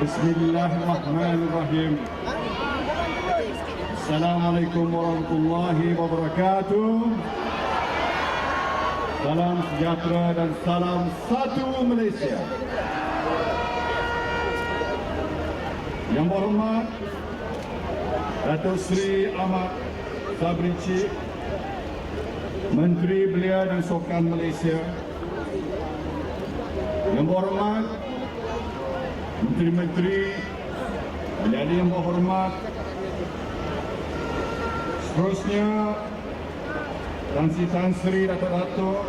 Bismillahirrahmanirrahim. Assalamualaikum warahmatullahi wabarakatuh. Salam sejahtera dan salam satu Malaysia. Yang berhormat Datuk Seri Ahmad Sabri Cik, Menteri Belia dan Sukan Malaysia. Yang berhormat Menteri-Menteri, menjadi yang berhormat seterusnya Tan Sri Datuk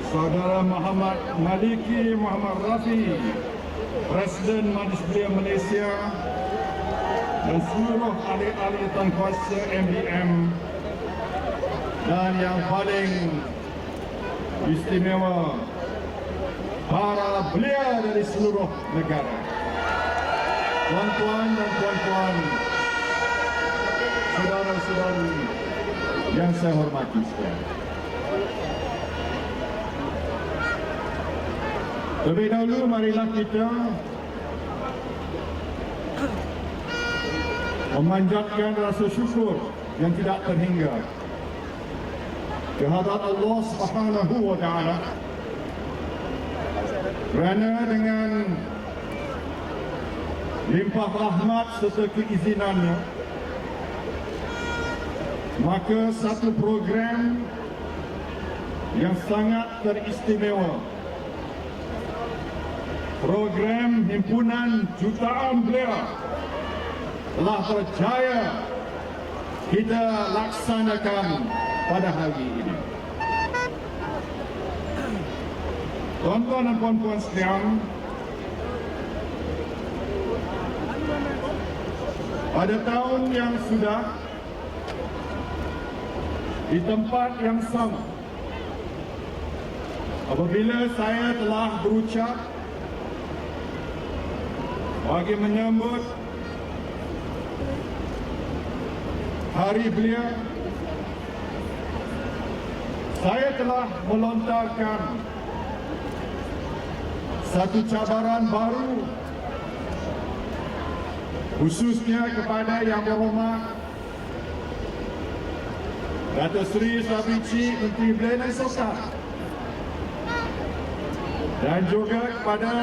Saudara Muhammad Maliki Muhammad Rafi, Presiden Majlis Belia Malaysia, dan seluruh ahli-ahli tangkuasa MBM, dan yang paling istimewa, para belia dari seluruh negara. Tuan-tuan dan puan-puan, saudara-saudari yang saya hormati sekalian. Lebih dahulu marilah kita memanjatkan rasa syukur yang tidak terhingga kehadrat Allah Subhanahu wa Ta'ala, kerana dengan limpah rahmat serta keizinannya, maka satu program yang sangat teristimewa, program Himpunan Jutaan Belia, telah berjaya kita laksanakan pada hari ini. Tuan-tuan dan puan-puan sekalian, pada tahun yang sudah, di tempat yang sama, apabila saya telah berucap bagi menyambut Hari Belia, saya telah melontarkan satu cabaran baru, khususnya kepada Yang Berhormat Datuk Seri Sabri Cik, Menteri Belia dan Sukan, dan juga kepada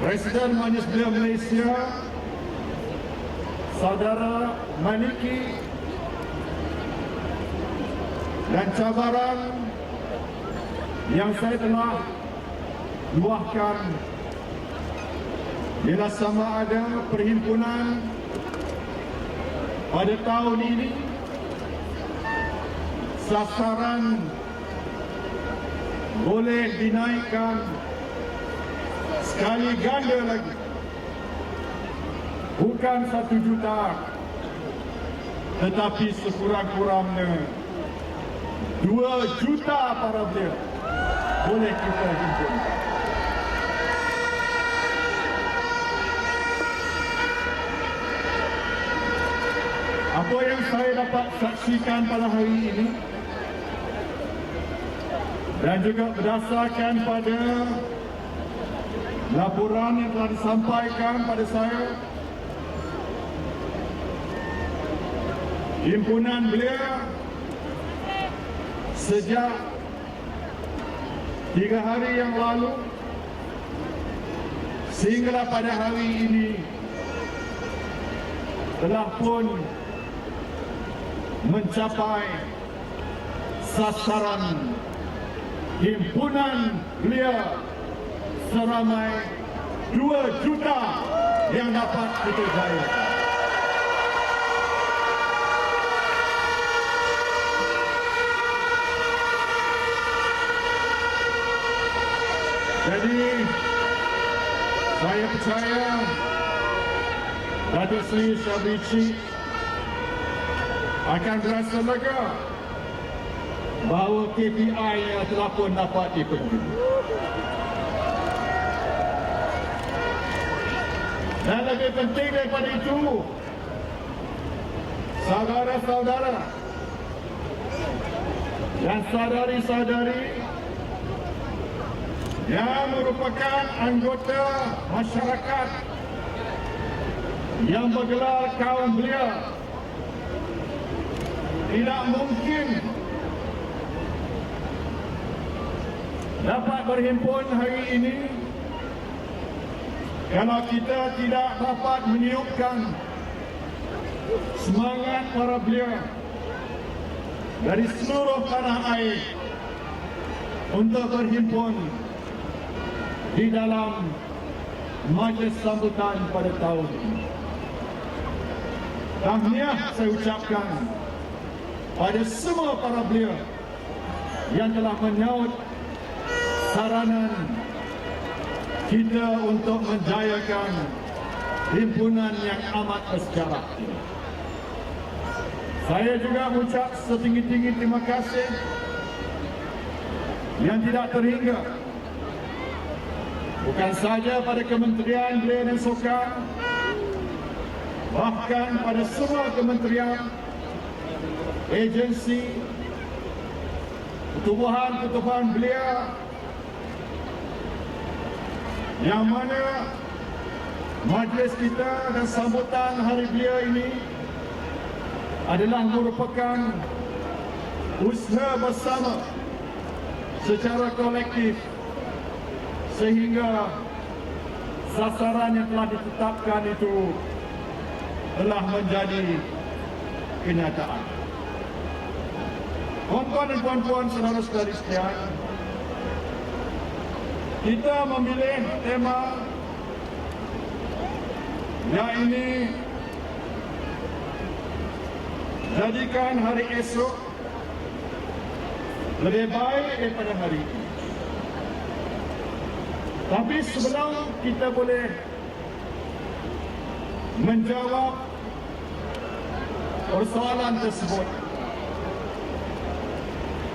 Presiden Majlis Belia Malaysia, Saudara Maliki, dan cabaran yang saya telah luahkan ialah sama ada perhimpunan pada tahun ini sasaran boleh dinaikkan sekali ganda lagi, bukan 1 juta, tetapi sekurang-kurangnya 2 juta para belia boleh kita himpunkan. Apa yang saya dapat saksikan pada hari ini, dan juga berdasarkan pada laporan yang telah disampaikan pada saya, Himpunan Belia sejak 3 hari yang lalu sehinggalah pada hari ini telah pun mencapai sasaran Himpunan Belia seramai 2 juta yang dapat kita jayakan. Jadi saya percaya Datuk Seri Sabri Cik akan berasa lega bahawa KPI yang telah pun dapat dipenuhi. Dan lebih penting daripada itu, saudara-saudara dan saudari-saudari yang merupakan anggota masyarakat yang bergelar kaum belia tidak mungkin dapat berhimpun hari ini kalau kita tidak dapat meniupkan semangat para belia dari seluruh tanah air untuk berhimpun di dalam majlis sambutan pada tahun ini. Tahniah saya ucapkan pada semua para belia yang telah menyaut saranan kita untuk menjayakan himpunan yang amat bersejarah ini. Saya juga mengucap setinggi-tinggi terima kasih yang tidak terhingga bukan saja pada Kementerian Belia dan Sukan, bahkan pada semua kementerian, agensi, pertubuhan belia yang mana majlis kita dan sambutan Hari Belia ini adalah merupakan usaha bersama secara kolektif sehingga sasaran yang telah ditetapkan itu telah menjadi kenyataan. Tuan-tuan dan puan-puan, saudara-saudari sekalian, kita memilih tema yang ini jadikan hari esok lebih baik daripada hari ini. Tapi sebelum kita boleh menjawab persoalan tersebut,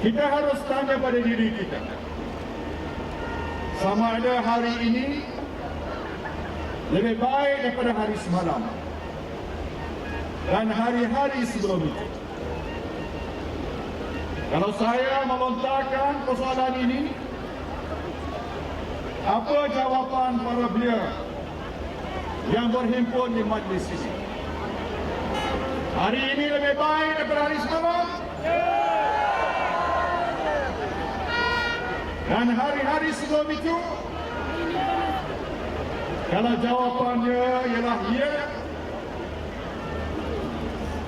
kita harus tanya pada diri kita, sama ada hari ini lebih baik daripada hari semalam dan hari-hari sebelum itu. Kalau saya melontarkan persoalan ini, apa jawapan para belia yang berhimpun di majlis ini? Hari ini lebih baik daripada hari semalam? Dan hari-hari sebelum itu? Kalau jawapannya ialah ya,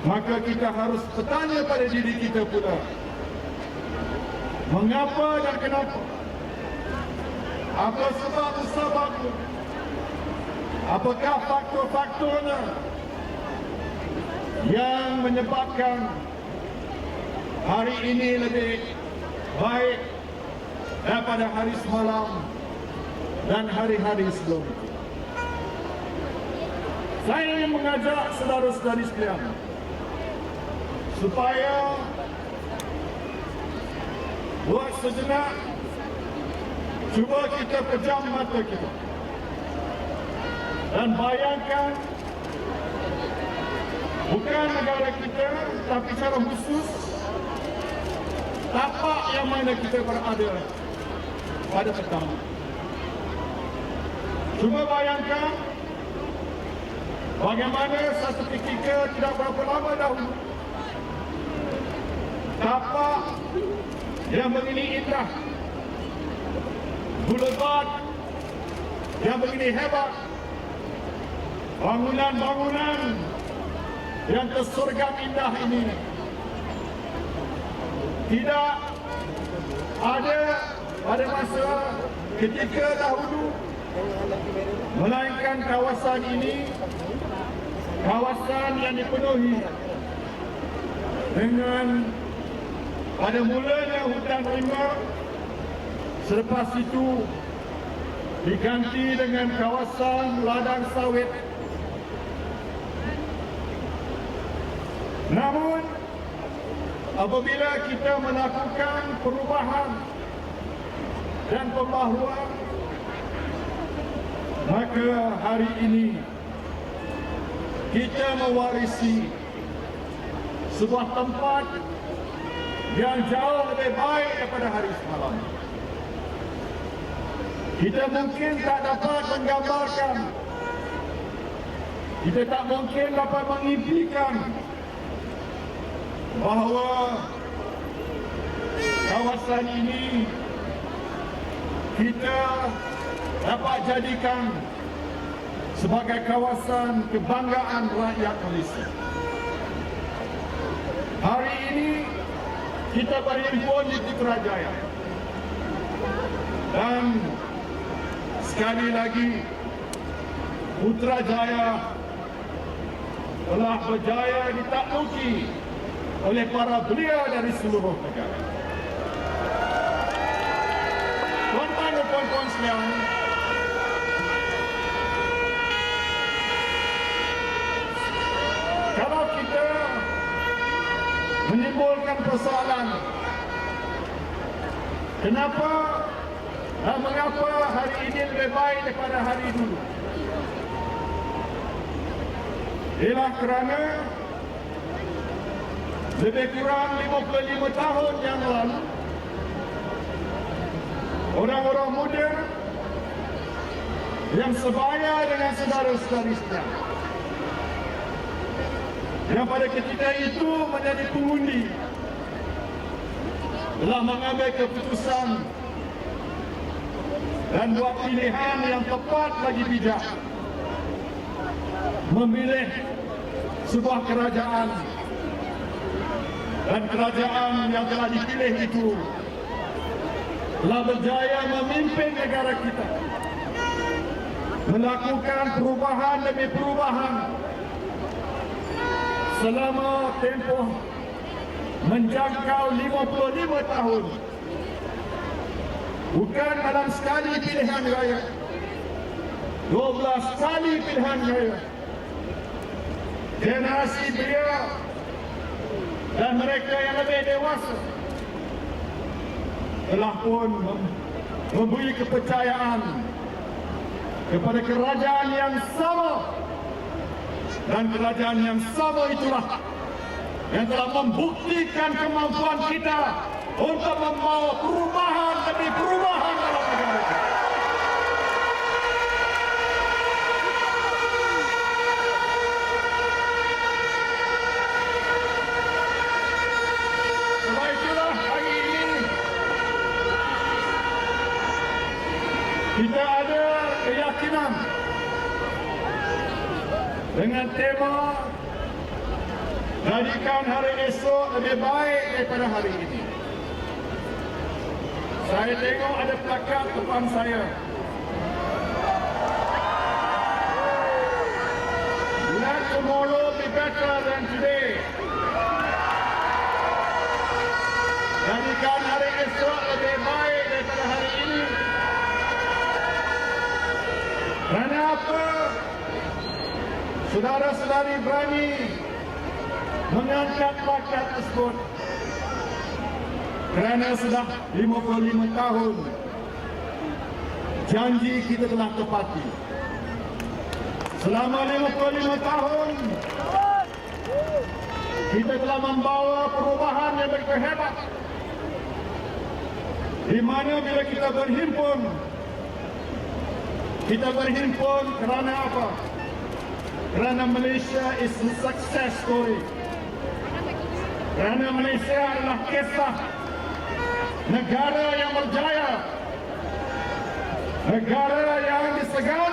maka kita harus bertanya pada diri kita pula, mengapa dan kenapa? Apa sebab-sebabnya? Apakah faktor-faktornya yang menyebabkan hari ini lebih baik daripada hari semalam dan hari-hari sebelum itu? Saya ingin mengajak saudara-saudari sekalian supaya buat sejenak cuba kita pejam mata kita dan bayangkan bukan negara kita, tapi secara khusus tapak yang mana kita berada pada pertama. Cuba bayangkan bagaimana satu ketika tidak berapa lama dahulu tapak yang begini indah, boulevard yang begini hebat, bangunan-bangunan yang tersergap indah ini tidak ada pada masa ketika dahulu, melainkan kawasan ini kawasan yang dipenuhi dengan pada mulanya hutan rimba, selepas itu diganti dengan kawasan ladang sawit. Namun apabila kita melakukan perubahan dan pembaharuan, maka hari ini kita mewarisi sebuah tempat yang jauh lebih baik daripada hari semalam. Kita mungkin tak dapat menggambarkan, kita tak mungkin dapat mengimpikan bahawa kawasan ini kita dapat jadikan sebagai kawasan kebanggaan rakyat Malaysia. Hari ini kita berhimpun di Putrajaya dan sekali lagi Putrajaya telah berjaya ditakluki oleh para belia dari seluruh negara. Tuan-tuan dan puan-puan sekalian, kalau kita menimbulkan persoalan kenapa dan mengapa hari ini lebih baik daripada hari dulu, ialah kerana lebih kurang 55 tahun yang lalu orang-orang muda yang sebaya dengan saudara-saudari sekalian yang pada ketika itu menjadi pengundi telah mengambil keputusan dan buat pilihan yang tepat lagi bijak, memilih sebuah kerajaan, dan kerajaan yang telah dipilih itu telah berjaya memimpin negara kita melakukan perubahan demi perubahan selama tempoh menjangkau 55 tahun. Bukan dalam sekali pilihan raya, 12 kali pilihan raya. Generasi belia dan mereka yang lebih dewasa telah pun memberi kepercayaan kepada kerajaan yang sama, dan kerajaan yang sama itulah yang telah membuktikan kemampuan kita untuk membawa perubahan demi perubahan dalam negara kita. Sebab itulah hari ini kita ada keyakinan dengan tema jadikan hari esok lebih baik daripada hari ini. Saya tengok ada plakat depan saya. Let tomorrow be better than today. Jadikan hari esok lebih baik daripada hari ini. Kerana apa? Saudara-saudari berani mengangkat plakat tersebut? Kerana sudah 55 tahun janji kita telah tepati. Selama 55 tahun kita telah membawa perubahan yang begitu hebat, di mana bila kita berhimpun kerana apa? Kerana Malaysia is a success story. Kerana Malaysia adalah kisah negara yang berjaya, negara yang disegani